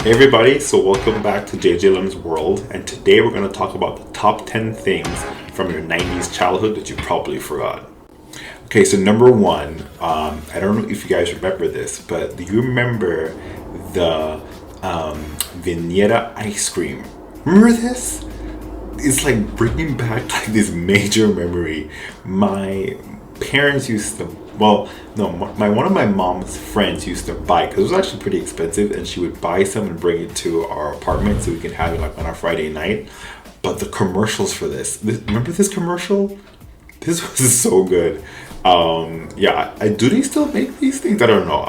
Hey everybody, so welcome back to JJLM's world, and today we're going to talk about the top 10 things from your 90s childhood that you probably forgot. Okay, so number one, I don't know if you guys remember this, but do you remember the Viennetta ice cream? Remember this? It's like bringing back like this major memory. My parents used to, well, no, one of my mom's friends used to buy, because it was actually pretty expensive, and she would buy some and bring it to our apartment so we can have it like on our Friday night. But the commercials for this, remember this commercial? This was so good. Yeah, do they still make these things? I don't know.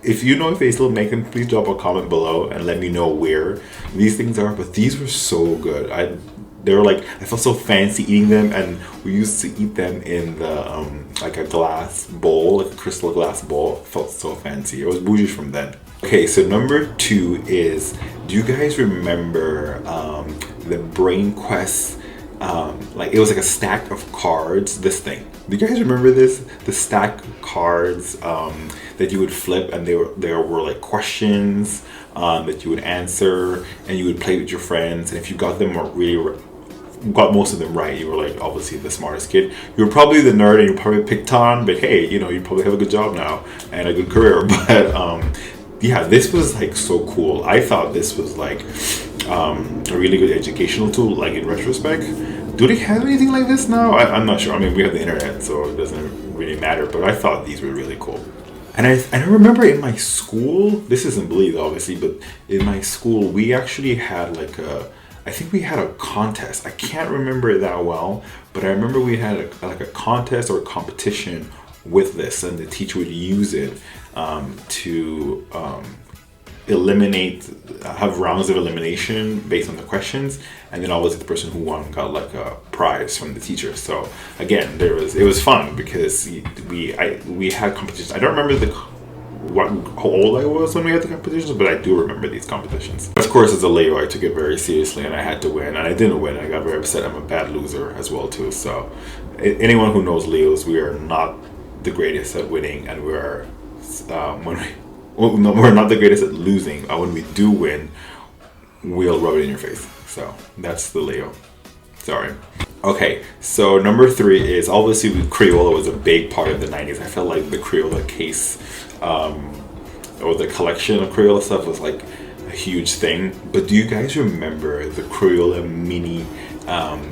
If you know if they still make them, please drop a comment below and let me know where these things are. But these were so good. They were like, I felt so fancy eating them, and we used to eat them in the like a glass bowl, like a crystal glass bowl. It felt so fancy. It was bougie from then. Okay, so number two is, do you guys remember the BrainQuests? Like it was like a stack of cards. This thing. Do you guys remember this? The stack of cards that you would flip, and there were like questions that you would answer, and you would play with your friends. And if you got them got most of them right, you were like obviously the smartest kid. You were probably the nerd, and you probably picked on. But hey, you probably have a good job now and a good career. But yeah, this was like so cool. I thought this was like a really good educational tool, like in retrospect. Do they have anything like this now? I'm not sure. I mean, we have the internet, so it doesn't really matter, but I thought these were really cool. And I remember in my school, this isn't Belize obviously, but in my school we actually had like I think we had a contest. I can't remember it that well, but I remember we had a contest or a competition with this, and the teacher would use it to have rounds of elimination based on the questions, and then obviously the person who won got like a prize from the teacher. So again, it was fun because we had competitions. I don't remember how old I was when we had the competitions, but I do remember these competitions. Of course, as a Leo, I took it very seriously, and I had to win, and I didn't win. I got very upset. I'm a bad loser as well too. So anyone who knows Leos, we are not the greatest at winning, and we're not the greatest at losing. When we do win, we'll rub it in your face. So that's the Leo. Sorry. Okay, so number three is obviously Crayola was a big part of the 90s. I felt like the Crayola case or the collection of Crayola stuff was like a huge thing. But do you guys remember the Crayola mini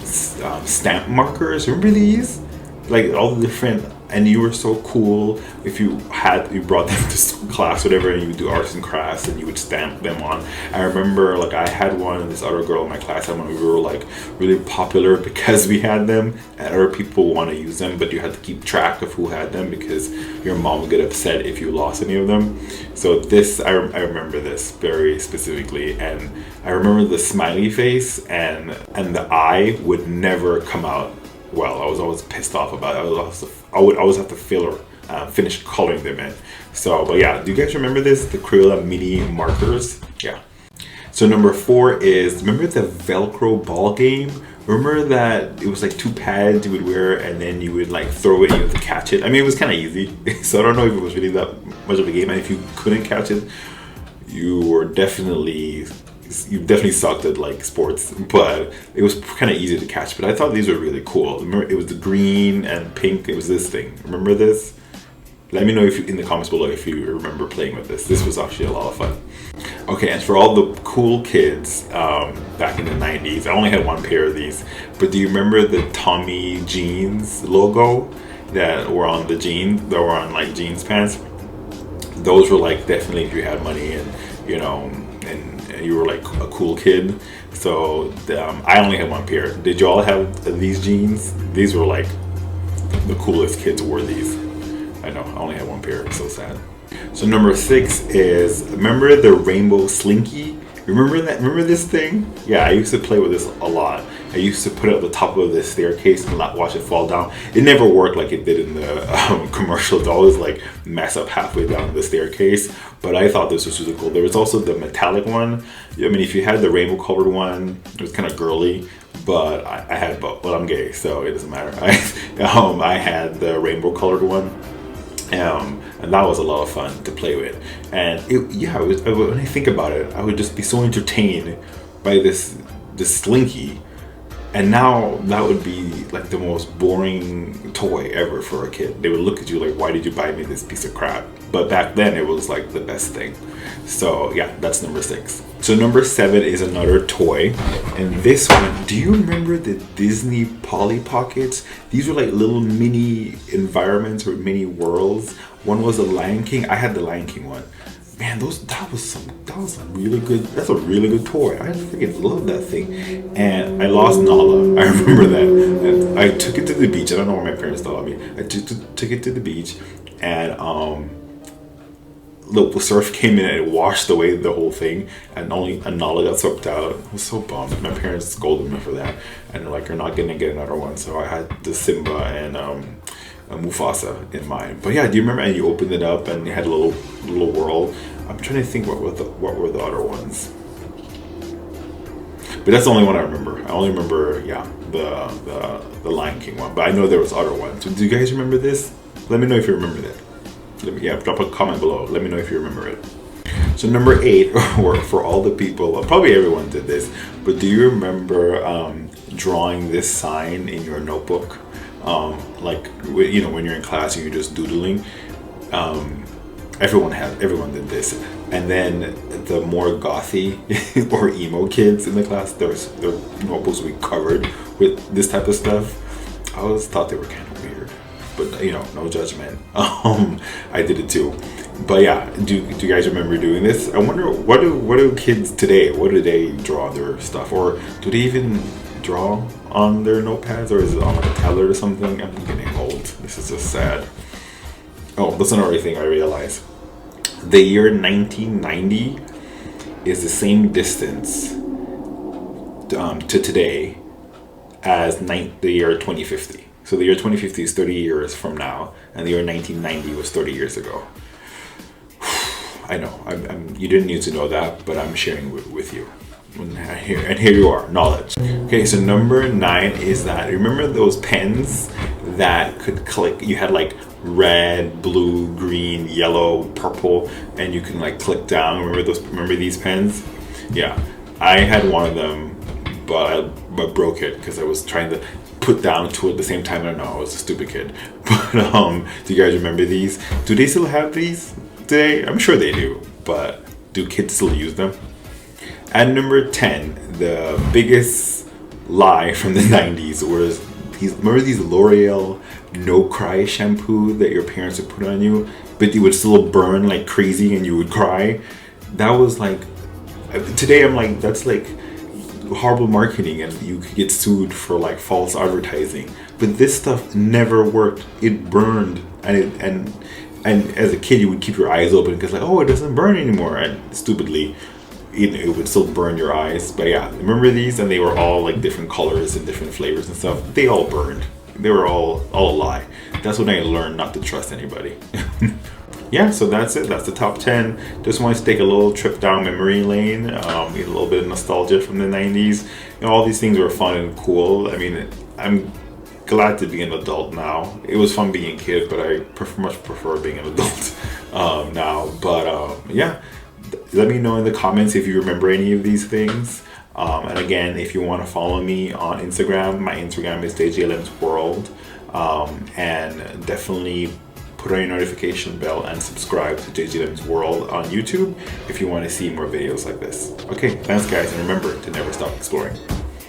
stamp markers? Remember these? Like all the different, and you were so cool if you brought them to class, whatever, and you would do arts and crafts and you would stamp them on. I remember like I had one, and this other girl in my class had one. We were like really popular because we had them, and other people want to use them, but you had to keep track of who had them because your mom would get upset if you lost any of them. So this, I remember this very specifically, and I remember the smiley face and the eye would never come out. Well, I was always pissed off about it. I would always have to finish coloring them in. So, but yeah, do you guys remember this? The Crayola mini markers? Yeah. So number four is, remember the Velcro ball game? Remember that it was like two pads you would wear, and then you would like throw it and you had to catch it? I mean, it was kind of easy. So I don't know if it was really that much of a game. And if you couldn't catch it, you definitely sucked at like sports, but it was kind of easy to catch. But I thought these were really cool. Remember, it was the green and pink. It was this thing. Remember this? Let me know in the comments below if you remember playing with this. This was actually a lot of fun. Okay, and for all the cool kids back in the 90s, I only had one pair of these, but do you remember the Tommy jeans logo that were on the jeans, that were on like jeans pants? Those were like definitely if you had money and and you were like a cool kid. So I only had one pair. Did you all have these jeans? These were like the coolest kids wore these. I know, I only had one pair. It's so sad. So number six is, remember the rainbow Slinky? Remember that? Remember this thing? Yeah, I used to play with this a lot. I used to put it at the top of the staircase and watch it fall down. It never worked like it did in the commercials. It always like mess up halfway down the staircase. But I thought this was really cool. There was also the metallic one. I mean, if you had the rainbow colored one, it was kind of girly. But I had both. Well, I'm gay, so it doesn't matter. I had the rainbow colored one. and that was a lot of fun to play with. And when I think about it, I would just be so entertained by this Slinky. And now that would be like the most boring toy ever for a kid. They would look at you like, why did you buy me this piece of crap? But back then it was like the best thing. So yeah, that's number 6. So number 7 is another toy. And this one, do you remember the Disney Polly Pockets? These were like little mini environments or mini worlds. One was the Lion King. I had the Lion King one. Man, that was a really good. That's a really good toy. I freaking love that thing. And I lost Nala. I remember that. And I took it to the beach. I don't know where my parents thought of me. I took it to the beach, and the surf came in and it washed away the whole thing, and only Nala got soaked out. I was so bummed. My parents scolded me for that, and they're like, "You're not gonna get another one." So I had the Simba and Mufasa in mind. But yeah, do you remember? And you opened it up and you had a little world. I'm trying to think what were the other ones. But that's the only one I remember. I only remember the Lion King one. But I know there was other ones. So do you guys remember this? Let me know if you remember that. Drop a comment below. Let me know if you remember it. So number 8, or for all the people, probably everyone did this, but do you remember drawing this sign in your notebook? Like, you know, when you're in class and you're just doodling, everyone did this. And then the more gothy or emo kids in the class, their notebooks would be covered with this type of stuff. I always thought they were kind of weird, but you know, no judgment. I did it too. But yeah, do you guys remember doing this? I wonder, what do kids today, what do they draw on their stuff, or do they even draw on their notepads, or is it on like a tablet or something? I'm getting old. This is just sad. Oh, that's another thing I realized. The year 1990 is the same distance to today as the year 2050. So the year 2050 is 30 years from now, and the year 1990 was 30 years ago. I know, you didn't need to know that, but I'm sharing with you. And here you are, knowledge. Okay, so number 9 is that, remember those pens that could click? You had like red, blue, green, yellow, purple, and you can like click down. Remember these pens? Yeah, I had one of them, but I broke it because I was trying to put down two at the same time. I don't know, I was a stupid kid. But do you guys remember these? Do they still have these today? I'm sure they do, but do kids still use them? And number 10, the biggest lie from the 90s was remember these L'Oreal No Cry shampoo that your parents would put on you, but it would still burn like crazy and you would cry? That was like, today I'm like, that's like horrible marketing and you could get sued for like false advertising. But this stuff never worked. It burned, and as a kid you would keep your eyes open because like, oh, it doesn't burn anymore, and stupidly it would still burn your eyes. But yeah, remember these? And they were all like different colors and different flavors and stuff. They all burned. They were all a lie. That's when I learned not to trust anybody. Yeah, so that's it. That's the top 10. Just wanted to take a little trip down memory lane, get a little bit of nostalgia from the 90s. You know, all these things were fun and cool. I mean, I'm glad to be an adult now. It was fun being a kid, but I much prefer being an adult now. But yeah, let me know in the comments if you remember any of these things. And again, if you want to follow me on Instagram, my Instagram is JJLM's World. And definitely put on your notification bell and subscribe to JJLM's World on YouTube if you want to see more videos like this. Okay, thanks guys, and remember to never stop exploring.